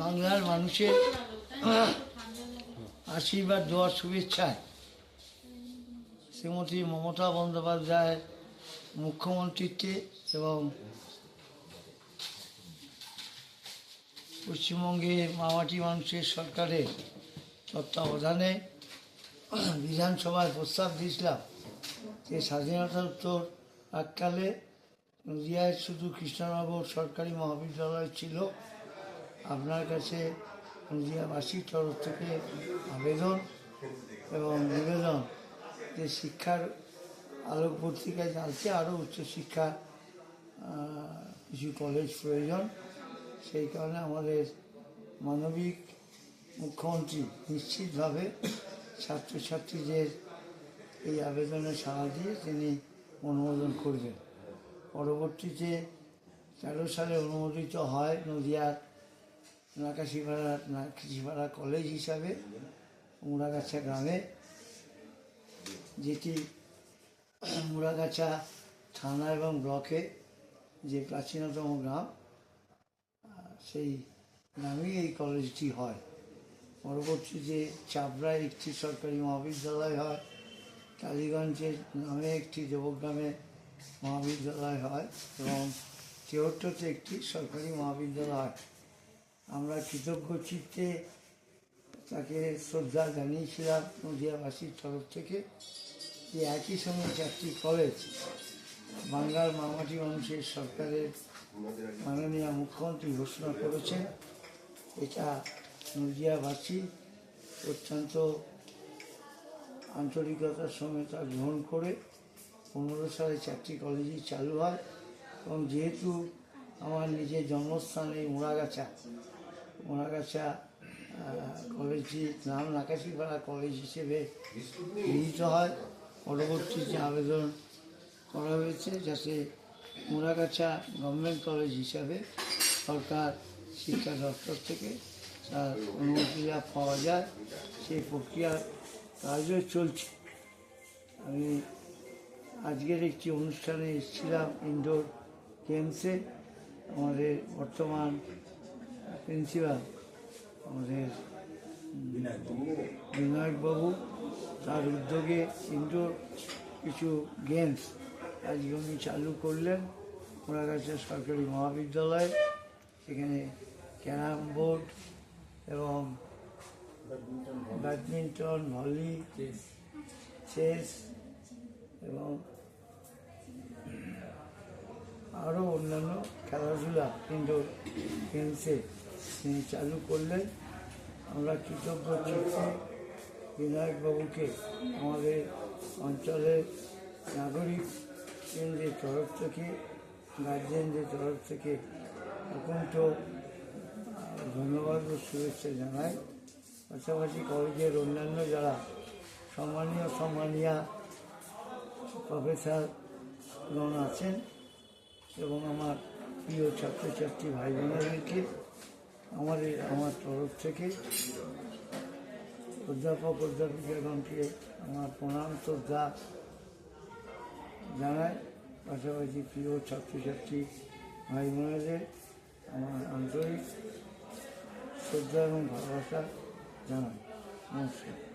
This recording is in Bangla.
বাংলার মানুষের আশীর্বাদ দেওয়ার শুভেচ্ছায় শ্রীমতী মমতা বন্দ্যোপাধ্যায়ের মুখ্যমন্ত্রীত্বে এবং পশ্চিমবঙ্গের মামাটি মানুষের সরকারের তত্ত্বাবধানে বিধানসভায় প্রস্তাব দিয়েছিলাম যে স্বাধীনতোত্তর এককালে নদিয়ায় শুধু কৃষ্ণনগর সরকারি মহাবিদ্যালয় ছিল। আপনার কাছে নদিয়াবাসীর তরফ থেকে আবেদন এবং নিবেদন যে শিক্ষার আলোক পত্রিকায় জানছে আরও উচ্চশিক্ষা কিছু কলেজ প্রয়োজন। সেই কারণে আমাদের মানবিক মুখ্যমন্ত্রী নিশ্চিতভাবে ছাত্রছাত্রীদের এই আবেদনে সাড়া দিয়ে তিনি অনুমোদন করবেন। পরবর্তীতে 13 সালে অনুমোদিত হয় নদিয়ার নাকাশিপাড়া কলেজ হিসাবে মুড়াগাছা গ্রামে, যেটি মুড়াগাছা থানা এবং ব্লকে যে প্রাচীনতম গ্রাম, সেই গ্রামেই এই কলেজটি হয়। পরবর্তীতে চাপড়ায় একটি সরকারি মহাবিদ্যালয় হয়, টালিগঞ্জের নামে একটি দেবগ্রামে মহাবিদ্যালয় হয় এবং তেহট্টতে একটি সরকারি মহাবিদ্যালয় হয়। আমরা কৃতজ্ঞ চিত্তে তাকে শ্রদ্ধা জানিয়েছিলাম নদিয়াবাসীর তরফ থেকে যে একই সঙ্গে 4টি কলেজ বাংলার মামাটি মানুষের সরকারের মাননীয় মুখ্যমন্ত্রী ঘোষণা করেছেন। এটা নদিয়াবাসী অত্যন্ত আন্তরিকতার সঙ্গে তা গ্রহণ করে 15 সালে 4টি কলেজই চালু হয় এবং যেহেতু আমার নিজের জন্মস্থান এই মুড়াগাছা কলেজটির নাম নাকাশিপাড়া কলেজ হিসেবে গৃহীত হয়। পরবর্তীতে আবেদন করা হয়েছে যাতে মুড়াগাছা গভর্নমেন্ট কলেজ হিসাবে সরকার শিক্ষা দপ্তর থেকে তার অনুমতি পাওয়া যায়, সেই প্রক্রিয়ার কাজও চলছে। আমি আজকের একটি অনুষ্ঠানে এসেছিলাম ইনডোর গেমসে। আমাদের বর্তমান প্রিন্সিপাল আমাদের বিনায়কবাবু, তার উদ্যোগে ইনডোর কিছু গেমস আজকে উনি চালু করলেন মুড়াগাছা সরকারি মহাবিদ্যালয়ে। সেখানে ক্যারাম বোর্ড এবং ব্যাডমিন্টন, ভলি, চেস এবং আরও অন্যান্য খেলাধুলা ইনডোর গেমসে তিনি চালু করলেন। আমরা কৃতজ্ঞ চিত্তে বিনায়কবাবুকে আমাদের অঞ্চলের নাগরিক কেন্দ্রের তরফ থেকে, গার্জেনদের তরফ থেকে অত্যন্ত ধন্যবাদ ও শুভেচ্ছা জানাই। পাশাপাশি কলেজের অন্যান্য যারা সম্মানীয় প্রফেসরগণ আছেন এবং আমার প্রিয় ছাত্রছাত্রী ভাই বোনেদেরকে আমার তরফ থেকে, অধ্যাপিকাগণকে আমার প্রণাম শ্রদ্ধা জানাই। পাশাপাশি প্রিয় ছাত্রছাত্রী ভাই বোনেদের আমার আন্তরিক শ্রদ্ধা এবং ভালোবাসা জানাই। নমস্কার।